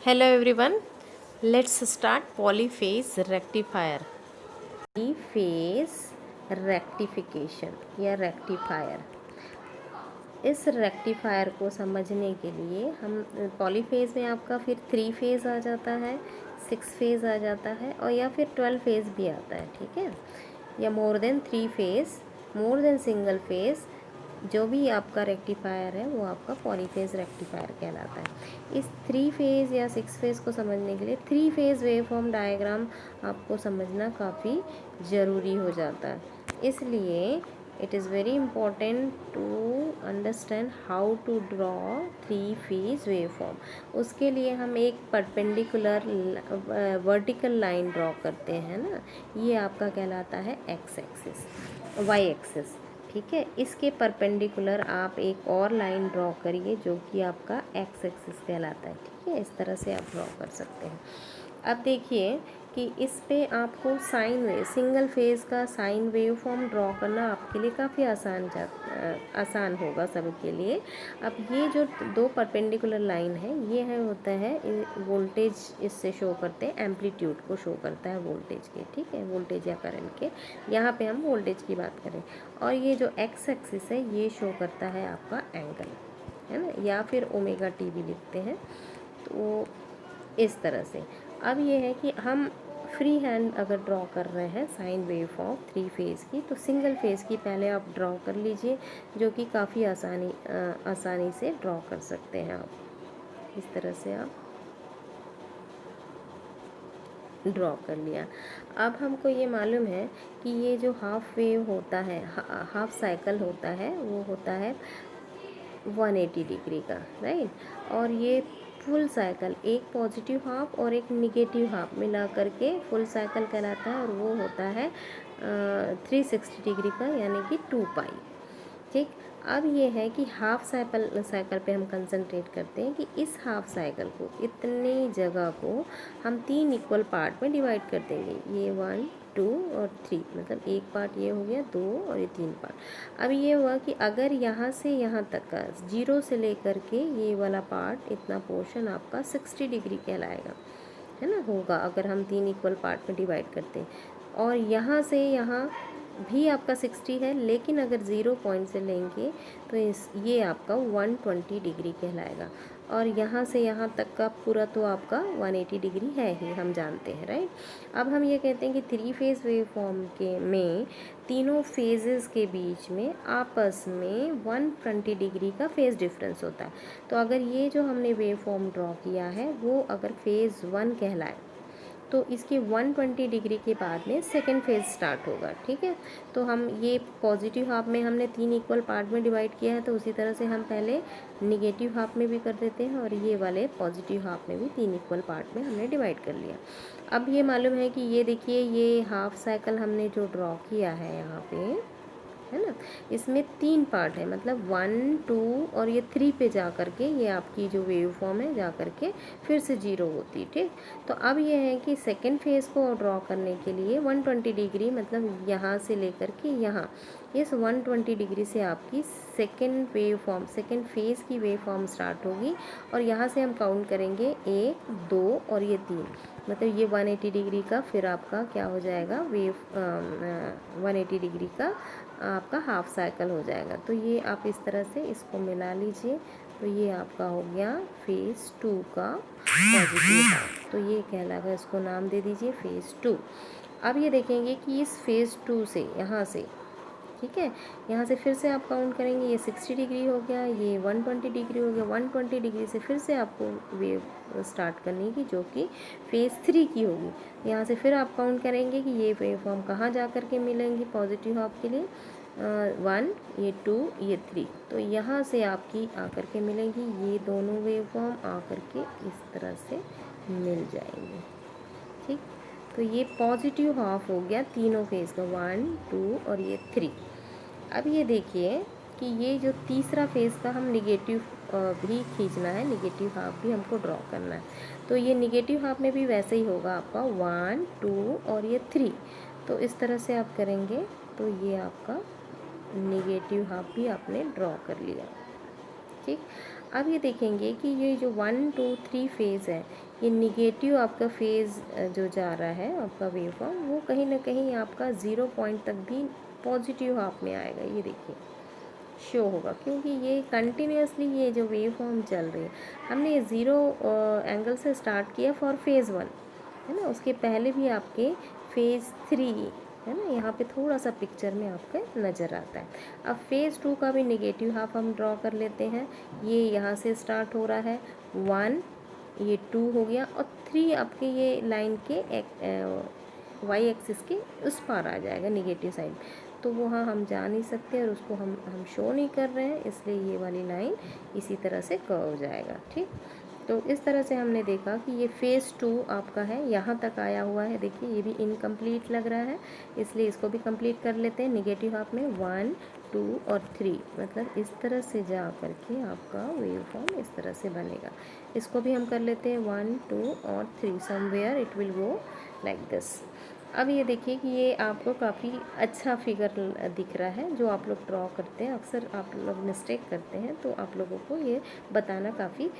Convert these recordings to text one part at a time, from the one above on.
Hello everyone, let's start polyphase rectifier. Polyphase rectification या rectifier. इस rectifier को समझने के लिए हम पॉलीफेज में आपका फिर 3 फेज़ आ जाता है, 6 फेज़ आ जाता है और या फिर 12 फेज़ भी आता है, ठीक है, या more than 3 phase, more than single phase, जो भी आपका रेक्टिफायर है वो आपका पॉलीफेज रेक्टिफायर कहलाता है। इस 3 फेज़ या 6 फेज़ को समझने के लिए 3 फेज़ वेवफॉर्म डायग्राम आपको समझना काफ़ी ज़रूरी हो जाता है। इसलिए it is very important to understand how to draw 3 phase waveform. उसके लिए हम एक परपेंडिकुलर वर्टिकल लाइन ड्रॉ करते हैं ना, ये आपका कहलाता है एक्स एक्सिस, वाई एक्सिस, ठीक है। इसके परपेंडिकुलर आप एक और लाइन ड्रॉ करिए जो कि आपका एक्स एक्सिस कहलाता है, ठीक है। इस तरह से आप ड्रॉ कर सकते हैं। अब देखिए कि इस पे आपको साइन वेव, सिंगल फेज़ का साइन वेव फॉर्म ड्रॉ करना आपके लिए काफ़ी आसान होगा सबके लिए। अब ये जो दो परपेंडिकुलर लाइन है, ये है होता है वोल्टेज, इससे शो करते हैं एम्पलीट्यूड को शो करता है वोल्टेज के, ठीक है, वोल्टेज या करंट के। यहाँ पे हम वोल्टेज की बात करें। और ये जो एक्स एक्सिस है ये शो करता है आपका एंगल, है ना, या फिर ओमेगा टी भी लिखते हैं। तो इस तरह से अब ये है कि हम फ्री हैंड अगर ड्रॉ कर रहे हैं साइन वेव फॉर्म 3 फेज़ की, तो सिंगल फेज़ की पहले आप ड्रॉ कर लीजिए, जो कि काफ़ी आसानी से ड्रॉ कर सकते हैं आप। इस तरह से आप ड्रॉ कर लिया। अब हमको ये मालूम है कि ये जो हाफ वेव होता है, हाफ साइकिल होता है, वो होता है 180 डिग्री का, राइट। और ये फुल साइकिल, एक पॉजिटिव हाफ और एक निगेटिव हाफ मिला करके फुल साइकिल कहलाता है, और वो होता है 360 डिग्री का, यानी कि 2 पाई, ठीक। अब ये है कि हाफ साइकिल पे हम कंसंट्रेट करते हैं कि इस हाफ साइकिल को, इतनी जगह को हम 3 इक्वल पार्ट में डिवाइड कर देंगे। ये 1, 2 और 3, मतलब एक पार्ट ये हो गया, 2 और ये 3 पार्ट। अब ये हुआ कि अगर यहाँ से यहाँ तक का 0 से लेकर के ये वाला पार्ट, इतना पोर्शन आपका 60 डिग्री कहलाएगा, है ना, होगा अगर हम 3 इक्वल पार्ट में डिवाइड करते हैं। और यहाँ से यहाँ भी आपका 60 है, लेकिन अगर 0 पॉइंट से लेंगे तो ये आपका 120 डिग्री कहलाएगा। और यहाँ से यहाँ तक का पूरा तो आपका 180 डिग्री है ही, हम जानते हैं, राइट। अब हम ये कहते हैं कि 3 फेज़ वेव फॉर्म के में तीनों फेजेस के बीच में आपस में 120 डिग्री का फेज़ डिफरेंस होता है। तो अगर ये जो हमने वेव फॉर्म ड्रॉ किया है वो अगर फेज़ 1 कहलाए, तो इसके 120 डिग्री के बाद में सेकेंड फेज़ स्टार्ट होगा, ठीक है। तो हम ये पॉजिटिव हाफ में हमने 3 इक्वल पार्ट में डिवाइड किया है, तो उसी तरह से हम पहले निगेटिव हाफ में भी कर देते हैं, और ये वाले पॉजिटिव हाफ में भी 3 इक्वल पार्ट में हमने डिवाइड कर लिया। अब ये मालूम है कि ये देखिए, ये हाफ साइकिल हमने जो ड्रॉ किया है यहाँ पे, है ना, इसमें 3 पार्ट है, मतलब 1, 2 और ये 3 पे जा कर के ये आपकी जो वेव फॉर्म है जा कर के फिर से 0 होती, ठीक। तो अब ये है कि सेकेंड फेज़ को ड्रॉ करने के लिए 120 डिग्री, मतलब यहाँ से लेकर के यहाँ, इस 120 डिग्री से आपकी second wave form, second phase की वेव फॉर्म स्टार्ट होगी। और यहाँ से हम काउंट करेंगे 1, 2 और ये 3, मतलब ये 180 डिग्री का फिर आपका क्या हो जाएगा, वेव 180 डिग्री का आपका हाफ साइकिल हो जाएगा। तो ये आप इस तरह से इसको मिला लीजिए, तो ये आपका हो गया फेज़ 2 का पॉजिटिव हाफ। तो ये कहलाएगा, इसको नाम दे दीजिए फेज़ 2। अब ये देखेंगे कि इस फेज़ 2 से यहाँ से, ठीक है, यहाँ से फिर से आप काउंट करेंगे, ये 60 डिग्री हो गया, ये 120 डिग्री हो गया। 120 डिग्री से फिर से आपको वेव स्टार्ट करनी की, जो कि फेज़ 3 की होगी। यहाँ से फिर आप काउंट करेंगे कि ये वेव फॉर्म कहाँ जा कर के मिलेंगी पॉजिटिव हाफ के लिए, 1, ये 2, ये 3। तो यहाँ से आपकी आकर के मिलेंगी, ये दोनों वेव फॉर्म आकर के इस तरह से मिल जाएंगे, ठीक। तो ये पॉजिटिव हाफ हो गया तीनों फेज़ का, 1, 2 और ये 3। अब ये देखिए कि ये जो तीसरा फेज़ का हम निगेटिव भी खींचना है, निगेटिव हाफ भी हमको ड्रॉ करना है। तो ये निगेटिव हाफ में भी वैसे ही होगा आपका 1, 2 और ये 3। तो इस तरह से आप करेंगे, तो ये आपका निगेटिव हाफ भी आपने ड्रॉ कर लिया, ठीक। अब ये देखेंगे कि ये जो 1 2 3 फेज़ है, ये निगेटिव आपका फेज़ जो जा रहा है आपका वेव फॉर्म, वो कहीं ना कहीं आपका 0 पॉइंट तक भी पॉजिटिव हाफ में आएगा। ये देखिए शो होगा, क्योंकि ये कंटिन्यूसली ये जो वेव फॉर्म चल रही है, हमने ये 0 एंगल से स्टार्ट किया फॉर फेज़ 1, है ना। उसके पहले भी आपके फेज़ 3, है ना, यहाँ पे थोड़ा सा पिक्चर में आपके नज़र आता है। अब फेज़ 2 का भी निगेटिव हाफ हम ड्रॉ कर लेते हैं। ये यहाँ से स्टार्ट हो रहा है 1, ये 2 हो गया, और 3 आपके ये लाइन के वाई एक्सिस के उस पार आ जाएगा निगेटिव साइड। तो वहाँ हम जा नहीं सकते और उसको हम शो नहीं कर रहे हैं, इसलिए ये वाली लाइन इसी तरह से कर्व जाएगा, ठीक। तो इस तरह से हमने देखा कि ये फेज़ 2 आपका है, यहाँ तक आया हुआ है। देखिए ये भी इनकम्प्लीट लग रहा है, इसलिए इसको भी कंप्लीट कर लेते हैं। निगेटिव हाफ में 1 2 और 3, मतलब इस तरह से जा करके आपका वेव फॉर्म इस तरह से बनेगा। इसको भी हम कर लेते हैं 1 2 और 3, somewhere it will go like this. अब ये देखिए कि ये आपको काफ़ी अच्छा फिगर दिख रहा है। जो आप लोग ड्रॉ करते हैं, अक्सर आप लोग मिस्टेक करते हैं, तो आप लोगों को ये बताना काफ़ी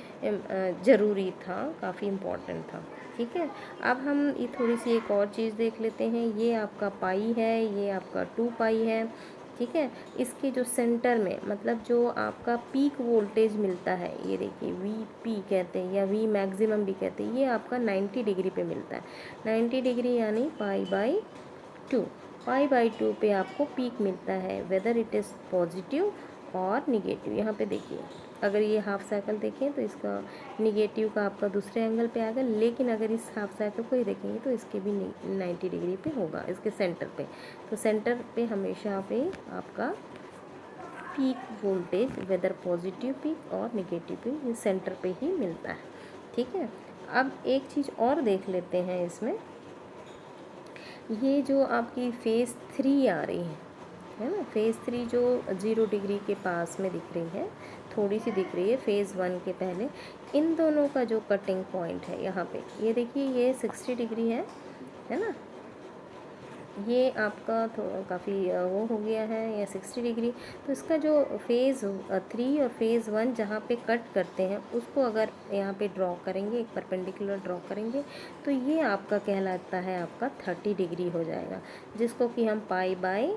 ज़रूरी था, काफ़ी इम्पोर्टेंट था, ठीक है। अब हम ये थोड़ी सी एक और चीज़ देख लेते हैं। ये आपका पाई है, ये आपका 2 पाई है, ठीक है। इसके जो सेंटर में, मतलब जो आपका पीक वोल्टेज मिलता है, ये देखिए वी पी कहते हैं या वी मैक्सिमम भी कहते हैं, ये आपका 90 डिग्री पे मिलता है। 90 डिग्री यानी पाई बाई 2, पाई बाई 2 पे आपको पीक मिलता है, वेदर इट इज़ पॉजिटिव और निगेटिव। यहाँ पे देखिए, अगर ये हाफ साइकिल देखें तो इसका निगेटिव का आपका दूसरे एंगल पे आएगा, लेकिन अगर इस हाफ साइकिल को ही देखेंगे तो इसके भी 90 डिग्री पे होगा, इसके सेंटर पे। तो सेंटर पे हमेशा पे आपका peak voltage, whether positive peak और निगेटिव पीक, ये सेंटर पे ही मिलता है, ठीक है। अब एक चीज़ और देख लेते हैं इसमें। ये जो आपकी फेज़ 3 आ रही है ना, फेज़ 3 जो 0 डिग्री के पास में दिख रही है, थोड़ी सी दिख रही है फेज़ 1 के पहले, इन दोनों का जो कटिंग पॉइंट है यहाँ पे, ये देखिए ये 60 डिग्री है ना। ये आपका थोड़ा काफ़ी वो हो गया है, या 60 डिग्री। तो इसका जो फेज़ 3 और फेज़ 1 जहाँ पे कट करते हैं, उसको अगर यहाँ पे ड्रॉ करेंगे, एक परपेंडिकुलर ड्रॉ करेंगे, तो ये आपका कहलाता है आपका 30 डिग्री हो जाएगा, जिसको कि हम पाई बाई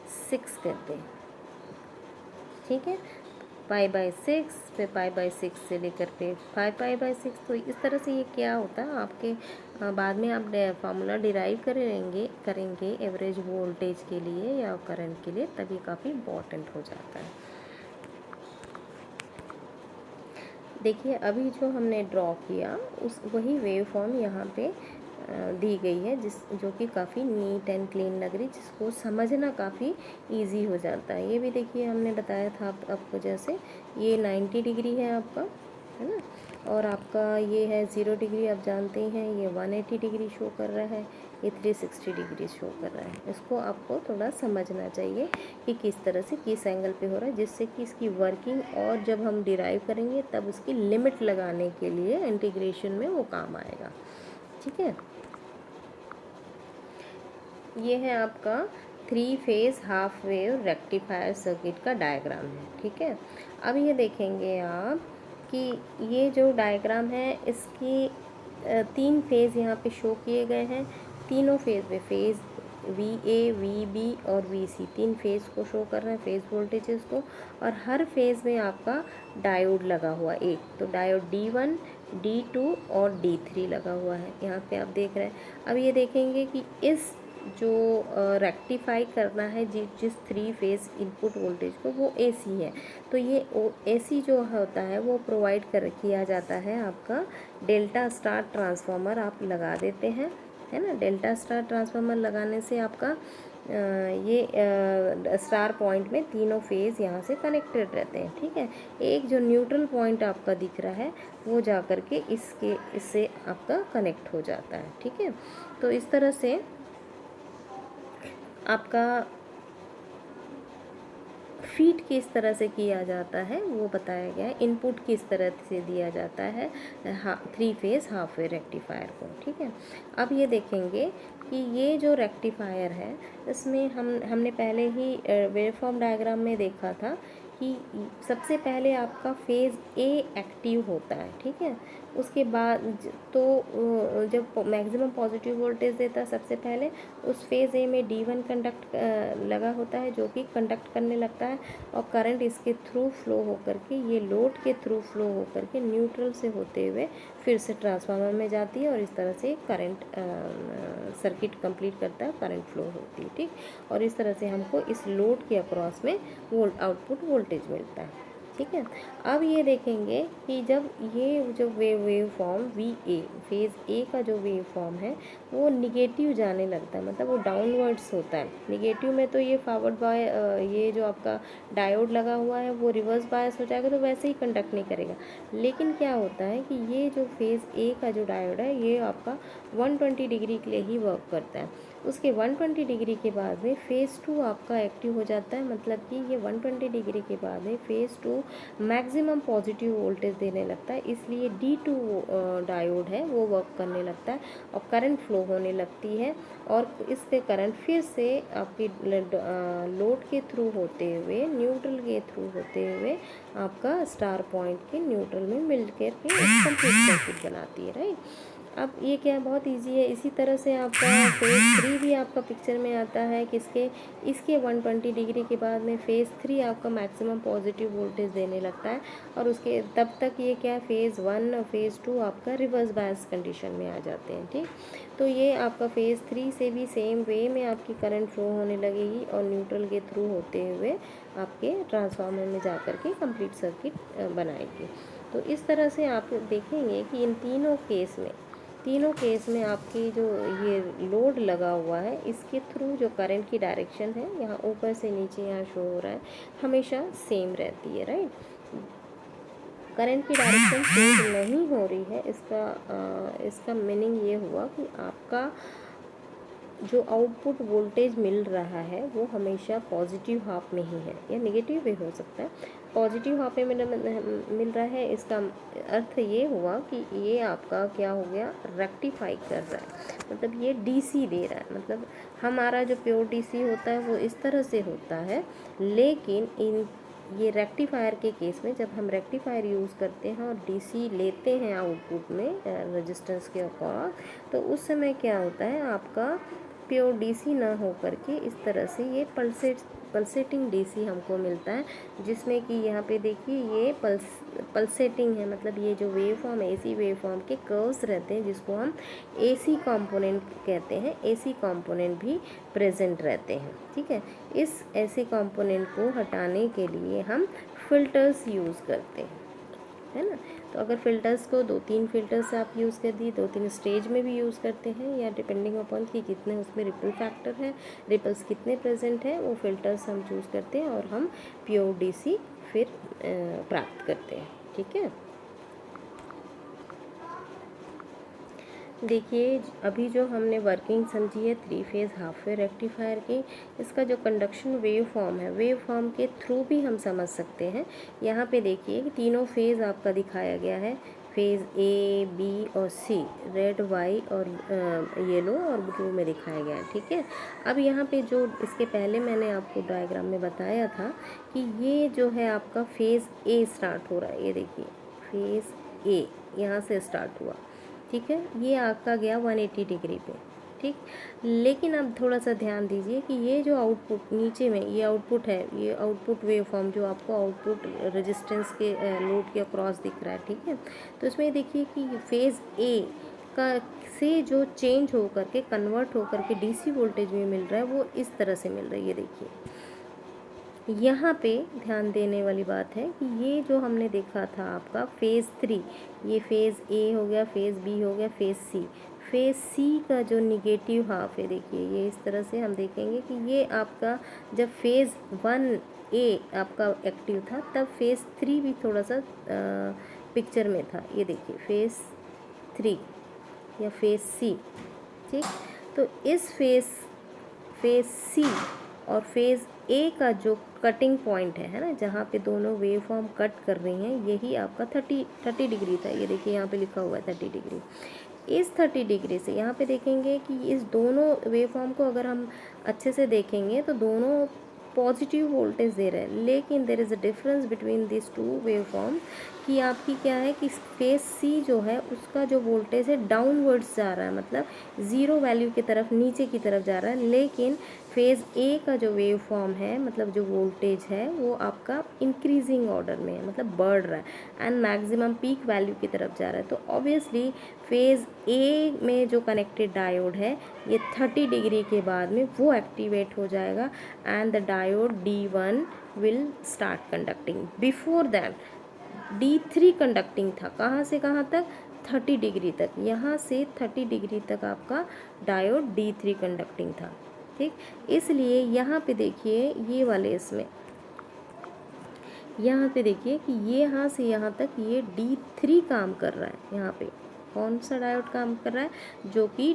6 कहते हैं, ठीक है। पाई बाई 6, फिर पाई बाई 6 से लेकर के 5 पाई बाई 6। तो इस तरह से ये क्या होता है आपके बाद में आप फार्मूला डिराइव करेंगे एवरेज वोल्टेज के लिए या करंट के लिए, तभी काफ़ी इम्पोर्टेंट हो जाता है। देखिए अभी जो हमने ड्रॉ किया उस वही वेव फॉर्म यहाँ पे दी गई है, जो कि काफ़ी नीट एंड क्लीन लग रही, जिसको समझना काफ़ी इजी हो जाता है। ये भी देखिए हमने बताया था आपको, जैसे ये 90 डिग्री है आपका, है ना, और आपका ये है 0 डिग्री, आप जानते ही हैं, ये 180 डिग्री शो कर रहा है, ये 360 डिग्री शो कर रहा है। इसको आपको थोड़ा समझना चाहिए कि किस तरह से किस एंगल पे हो रहा है, जिससे कि इसकी वर्किंग और जब हम डिराइव करेंगे तब उसकी लिमिट लगाने के लिए इंटीग्रेशन में वो काम आएगा, ठीक है। ये है आपका 3 phase half wave rectifier circuit का डायग्राम है, ठीक है। अब ये देखेंगे आप कि ये जो डायग्राम है, इसकी 3 फेज़ यहाँ पे शो किए गए हैं। तीनों फेज़ में फेज़ VA VB और VC 3 फेज़ को शो कर रहे हैं, फेज़ वोल्टेजेस को। और हर फेज़ में आपका डायोड लगा हुआ एक, तो डायोड D1 D2 और D3 लगा हुआ है, यहाँ पे आप देख रहे हैं। अब ये देखेंगे कि इस जो रेक्टिफाई करना है जिस 3 फेज़ इनपुट वोल्टेज को, वो AC है। तो ये AC जो होता है वो प्रोवाइड किया जाता है आपका डेल्टा स्टार ट्रांसफार्मर आप लगा देते हैं, है ना। डेल्टा स्टार ट्रांसफार्मर लगाने से आपका ये स्टार पॉइंट में तीनों फेज़ यहाँ से कनेक्टेड रहते हैं, ठीक है। एक जो न्यूट्रल पॉइंट आपका दिख रहा है वो जा कर के इससे आपका कनेक्ट हो जाता है, ठीक है। तो इस तरह से आपका फीड किस तरह से किया जाता है वो बताया गया है, इनपुट किस तरह से दिया जाता है 3 फेज़ हाफ वेव रेक्टिफायर को, ठीक है। अब ये देखेंगे कि ये जो रेक्टिफायर है, इसमें हमने पहले ही वेवफॉर्म डायग्राम में देखा था कि सबसे पहले आपका फेज़ ए एक्टिव होता है, ठीक है। उसके बाद तो जब मैक्सिमम पॉजिटिव वोल्टेज देता है सबसे पहले, उस फेज़ ए में D1 कंडक्ट लगा होता है, जो कि कंडक्ट करने लगता है और करंट इसके थ्रू फ्लो होकर के, ये लोड के थ्रू फ्लो होकर के न्यूट्रल से होते हुए फिर से ट्रांसफार्मर में जाती है और इस तरह से करंट सर्किट कंप्लीट करता है, करंट फ्लो होती है, ठीक। और इस तरह से हमको इस लोड के अक्रॉस में आउटपुट वोल्टेज मिलता है, ठीक है। अब ये देखेंगे कि जब ये जो wave form V A, phase ए का जो वेव फॉर्म है वो निगेटिव जाने लगता है, मतलब वो डाउनवर्ड्स होता है। निगेटिव में तो ये फॉरवर्ड बाय, ये जो आपका डायोड लगा हुआ है वो रिवर्स बायस हो जाएगा, तो वैसे ही कंडक्ट नहीं करेगा। लेकिन क्या होता है कि ये जो फेज़ ए का जो डायोड है ये आपका 120 डिग्री के लिए ही वर्क करता है। उसके 120 डिग्री के बाद में फ़ेज़ 2 आपका एक्टिव हो जाता है, मतलब कि ये 120 डिग्री के बाद में फ़ेज़ 2 मैक्सिमम पॉजिटिव वोल्टेज देने लगता है, इसलिए D2 डायोड है वो वर्क करने लगता है और करंट फ्लो होने लगती है। और इसके करंट फिर से आपकी लोड के थ्रू होते हुए, न्यूट्रल के थ्रू होते हुए आपका स्टार पॉइंट के न्यूट्रल में मिल कर के कंप्लीट सर्किट बनाती है, राइट। अब ये क्या है, बहुत इजी है। इसी तरह से आपका फेज़ 3 भी आपका पिक्चर में आता है, किसके, इसके 120 डिग्री के बाद में फ़ेज़ 3 आपका मैक्सिमम पॉजिटिव वोल्टेज देने लगता है और उसके तब तक ये क्या, फ़ेज़ 1 और फ़ेज़ 2 आपका रिवर्स बायस कंडीशन में आ जाते हैं, ठीक। तो ये आपका फ़ेज़ 3 से भी सेम वे में आपकी करंट फ्लो होने लगेगी और न्यूट्रल के थ्रू होते हुए आपके ट्रांसफार्मर में जा कर के कंप्लीट सर्किट बनाएगी। तो इस तरह से आप देखेंगे कि इन तीनों केस में आपकी जो ये लोड लगा हुआ है इसके थ्रू जो करंट की डायरेक्शन है, यहाँ ऊपर से नीचे यहाँ शो हो रहा है, हमेशा सेम रहती है, राइट। करंट की डायरेक्शन चेंज नहीं हो रही है, इसका मीनिंग ये हुआ कि आपका जो आउटपुट वोल्टेज मिल रहा है वो हमेशा पॉजिटिव हाफ में ही है, या नेगेटिव भी हो सकता है। पॉजिटिव हाफ में मिल रहा है, इसका अर्थ ये हुआ कि ये आपका क्या हो गया, रेक्टिफाई कर रहा है, मतलब ये डीसी दे रहा है। मतलब हमारा जो प्योर डीसी होता है वो इस तरह से होता है, लेकिन ये रेक्टिफायर के केस में जब हम रेक्टिफायर यूज़ करते हैं और डीसी लेते हैं आउटपुट में रेजिस्टेंस के अकॉर्ड, तो उस समय क्या होता है, आपका प्योर डीसी ना हो करके इस तरह से ये पल्सेटिंग डीसी हमको मिलता है, जिसमें कि यहाँ पे देखिए ये पल्सेटिंग है, मतलब ये जो वेव फॉर्म है, एसी वेव फॉर्म के कर्व्स रहते हैं जिसको हम एसी कंपोनेंट कहते हैं। एसी कंपोनेंट भी प्रेजेंट रहते हैं, ठीक है। इस ऐसे कंपोनेंट को हटाने के लिए हम फिल्टर्स यूज़ करते हैं, है ना। तो अगर फ़िल्टर्स को 2-3 फ़िल्टर्स आप यूज़ कर दिए, 2-3 स्टेज में भी यूज़ करते हैं, या डिपेंडिंग अपॉन कि कितने उसमें रिपल फैक्टर है, रिपल्स कितने प्रेजेंट हैं, वो फ़िल्टर्स हम चूज़ करते हैं और हम प्योर डीसी फिर प्राप्त करते हैं, ठीक है। देखिए अभी जो हमने वर्किंग समझी है 3 फेज़ हाफ वेव रेक्टिफायर की, इसका जो कंडक्शन वेव फॉर्म है, वेव फॉर्म के थ्रू भी हम समझ सकते हैं। यहाँ पे देखिए कि तीनों फेज़ आपका दिखाया गया है, फेज़ ए, बी और सी, रेड, वाइट और येलो और ब्लू में दिखाया गया है, ठीक है। अब यहाँ पे जो इसके पहले मैंने आपको डायग्राम में बताया था कि ये जो है आपका फेज़ ए स्टार्ट हो रहा है, ये देखिए फेज़ ए यहाँ से स्टार्ट हुआ, ठीक है। ये आपका गया 180 डिग्री पे, ठीक। लेकिन अब थोड़ा सा ध्यान दीजिए कि ये जो आउटपुट नीचे में ये आउटपुट है, ये आउटपुट वेव फॉर्म जो आपको आउटपुट रेजिस्टेंस के लोड के अक्रॉस दिख रहा है, ठीक है। तो इसमें देखिए कि फेज़ ए का से जो चेंज होकर के कन्वर्ट होकर के डीसी वोल्टेज में मिल रहा है वो इस तरह से मिल रही है। देखिए यहाँ पे ध्यान देने वाली बात है कि ये जो हमने देखा था आपका फेज़ 3, ये फेज़ ए हो गया, फेज़ बी हो गया, फेज़ सी का जो निगेटिव हाफ है, देखिए ये इस तरह से हम देखेंगे कि ये आपका जब फेज़ 1 ए आपका एक्टिव था तब फेज़ 3 भी थोड़ा सा पिक्चर में था। ये देखिए फेज़ 3 या फेज़ सी, ठीक। तो इस फेज़ सी और फेज़ ए का जो कटिंग पॉइंट है ना, जहाँ पे दोनों वेव फॉर्म कट कर रही हैं, यही आपका 30 डिग्री था। ये देखिए यहाँ पे लिखा हुआ है 30 डिग्री। इस 30 डिग्री से यहाँ पे देखेंगे कि इस दोनों वेव फॉर्म को अगर हम अच्छे से देखेंगे तो दोनों पॉजिटिव वोल्टेज दे रहा है, लेकिन there is a difference between this two wave form कि आपकी क्या है कि फेज सी जो है उसका जो वोल्टेज है डाउनवर्ड्स जा रहा है, मतलब ज़ीरो वैल्यू की तरफ, नीचे की तरफ जा रहा है। लेकिन फेज़ ए का जो वेव फॉर्म है, मतलब जो वोल्टेज है वो आपका इंक्रीजिंग ऑर्डर में है, मतलब बढ़ रहा है एंड मैक्सिमम पीक वैल्यू की तरफ जा रहा है। तो ऑब्वियसली फेज़ ए में जो कनेक्टेड डायोड है ये 30 डिग्री के बाद में वो एक्टिवेट हो जाएगा and the diode D1 will start conducting. Before that D3 conducting था, कहाँ से कहाँ तक, 30 डिग्री तक, यहाँ से 30 डिग्री तक आपका डायोड D3 कंडक्टिंग था। ठीक, इसलिए यहाँ पे देखिए ये वाले इसमें, यहाँ पे देखिए कि ये यहाँ से यहाँ तक ये D3 काम कर रहा है। यहाँ पे कौन सा डायोड काम कर रहा है, जो कि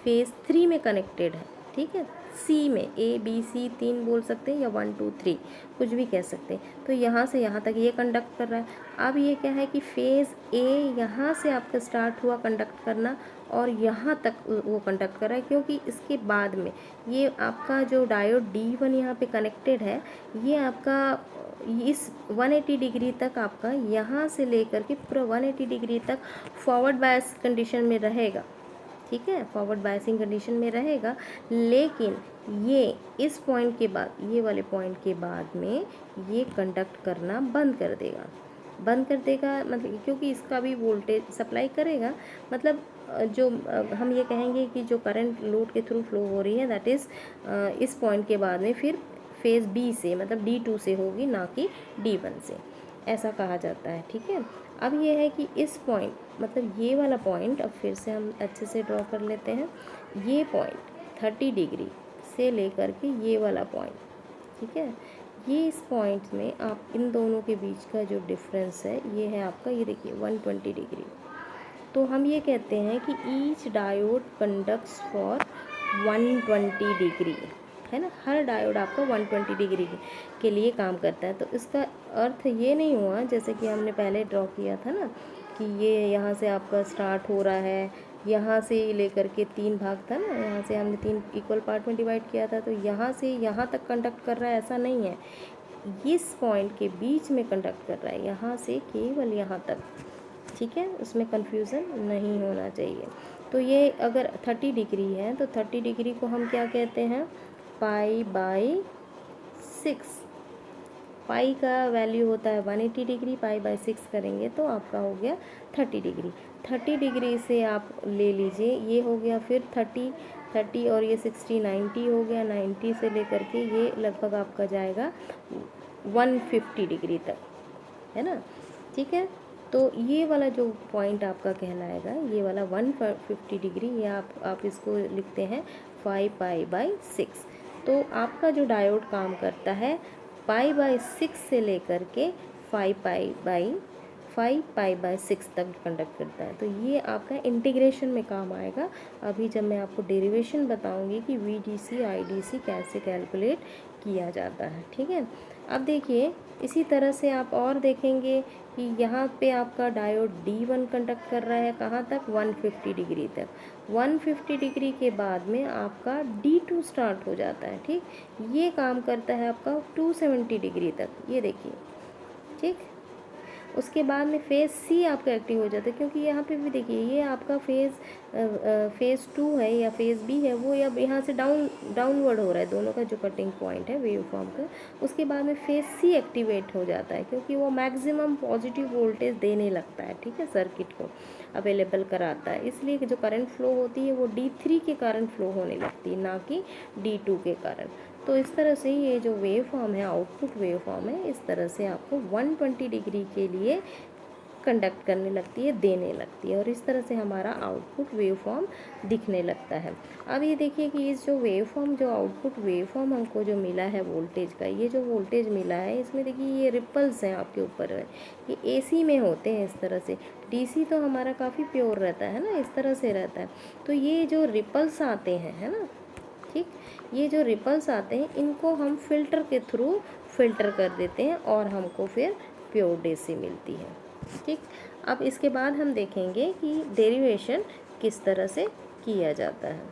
फेज़ 3 में कनेक्टेड है। ठीक है, सी में ABC 3 बोल सकते हैं या 1 2 3 कुछ भी कह सकते हैं। तो यहाँ से यहाँ तक ये कंडक्ट कर रहा है। अब ये क्या है कि फेज़ ए यहाँ से आपका स्टार्ट हुआ कंडक्ट करना और यहाँ तक वो कंडक्ट कर रहा है, क्योंकि इसके बाद में ये आपका जो डायोड D1 यहाँ पे कनेक्टेड है, ये आपका इस 180 डिग्री तक आपका यहाँ से लेकर के पूरा 180 डिग्री तक फॉरवर्ड बायस कंडीशन में रहेगा। ठीक है, फॉरवर्ड बायसिंग कंडीशन में रहेगा। लेकिन ये इस पॉइंट के बाद, ये वाले पॉइंट के बाद में ये कंडक्ट करना बंद कर देगा। बंद कर देगा मतलब क्योंकि इसका भी वोल्टेज सप्लाई करेगा, मतलब जो हम ये कहेंगे कि जो करंट लोड के थ्रू फ्लो हो रही है दैट इज़ इस पॉइंट के बाद में फिर फेज़ बी से, मतलब D2 से होगी, ना कि D1 से, ऐसा कहा जाता है। ठीक है, अब ये है कि इस पॉइंट, मतलब ये वाला पॉइंट, अब फिर से हम अच्छे से ड्रॉ कर लेते हैं। ये पॉइंट 30 डिग्री से लेकर के ये वाला पॉइंट, ठीक है, ये इस पॉइंट में आप इन दोनों के बीच का जो डिफरेंस है ये है आपका, ये देखिए 120 डिग्री। तो हम ये कहते हैं कि each diode conducts for 120 degree, है ना, हर डायोड आपका 120 डिग्री के लिए काम करता है। तो इसका अर्थ ये नहीं हुआ जैसे कि हमने पहले ड्रॉ किया था ना, कि ये यहाँ से आपका स्टार्ट हो रहा है, यहाँ से लेकर के 3 भाग था ना, यहाँ से हमने 3 इक्वल पार्ट में डिवाइड किया था, तो यहाँ से यहाँ तक कंडक्ट कर रहा है, ऐसा नहीं है। इस पॉइंट के बीच में कंडक्ट कर रहा है, यहाँ से केवल यहाँ तक। ठीक है, उसमें कन्फ्यूज़न नहीं होना चाहिए। तो ये अगर 30 डिग्री है तो 30 डिग्री को हम क्या कहते हैं, π/6। पाई का वैल्यू होता है 180 डिग्री, π/6 करेंगे तो आपका हो गया 30 डिग्री। 30 डिग्री से आप ले लीजिए, ये हो गया फिर 30 और ये 60 90 हो गया, 90 से लेकर के ये लगभग आपका जाएगा 150 डिग्री तक, है ना। ठीक है, तो ये वाला जो पॉइंट आपका कहलाएगा, ये वाला 150 डिग्री, ये आप इसको लिखते हैं 5π/6। तो आपका जो डायोड काम करता है π/6 से लेकर के 5π/6 तक कंडक्ट करता है। तो ये आपका इंटीग्रेशन में काम आएगा। अभी जब मैं आपको डेरिवेशन बताऊंगी कि VDC IDC कैसे कैलकुलेट किया जाता है। ठीक है, अब देखिए इसी तरह से आप और देखेंगे कि यहाँ पे आपका डायोड D1 कंडक्ट कर रहा है कहाँ तक, 150 डिग्री तक। 150 डिग्री के बाद में आपका D2 स्टार्ट हो जाता है। ठीक, ये काम करता है आपका 270 डिग्री तक, ये देखिए। ठीक, उसके बाद में फेज़ सी आपका एक्टिव हो जाता है, क्योंकि यहाँ पे भी देखिए ये आपका फेज़ 2 है या फेज़ बी है, वो अब यहाँ से डाउनवर्ड हो रहा है, दोनों का जो कटिंग पॉइंट है वेव फॉर्म का। उसके बाद में फेज़ सी एक्टिवेट हो जाता है, क्योंकि वो मैक्सिमम पॉजिटिव वोल्टेज देने लगता है। ठीक है, सर्किट को अवेलेबल कराता है, इसलिए जो करंट फ्लो होती है वो D3 के कारण फ्लो होने लगती है, ना कि D2 के कारण। तो इस तरह से ये जो वेव फॉर्म है, आउटपुट वेव फॉर्म है, इस तरह से आपको 120 डिग्री के लिए कंडक्ट करने लगती है, देने लगती है, और इस तरह से हमारा आउटपुट वेव फॉर्म दिखने लगता है। अब ये देखिए कि इस जो वेव फॉर्म, जो आउटपुट वेव फॉर्म हमको जो मिला है वोल्टेज का, ये जो वोल्टेज मिला है इसमें देखिए ये रिपल्स हैं आपके ऊपर है, ये AC में होते हैं इस तरह से। DC तो हमारा काफ़ी प्योर रहता है ना, इस तरह से रहता है। तो ये जो रिपल्स आते हैं, है ना, ठीक, ये जो रिपल्स आते हैं इनको हम फिल्टर के थ्रू फिल्टर कर देते हैं और हमको फिर प्योर DC मिलती है। ठीक, अब इसके बाद हम देखेंगे कि डेरिवेशन किस तरह से किया जाता है।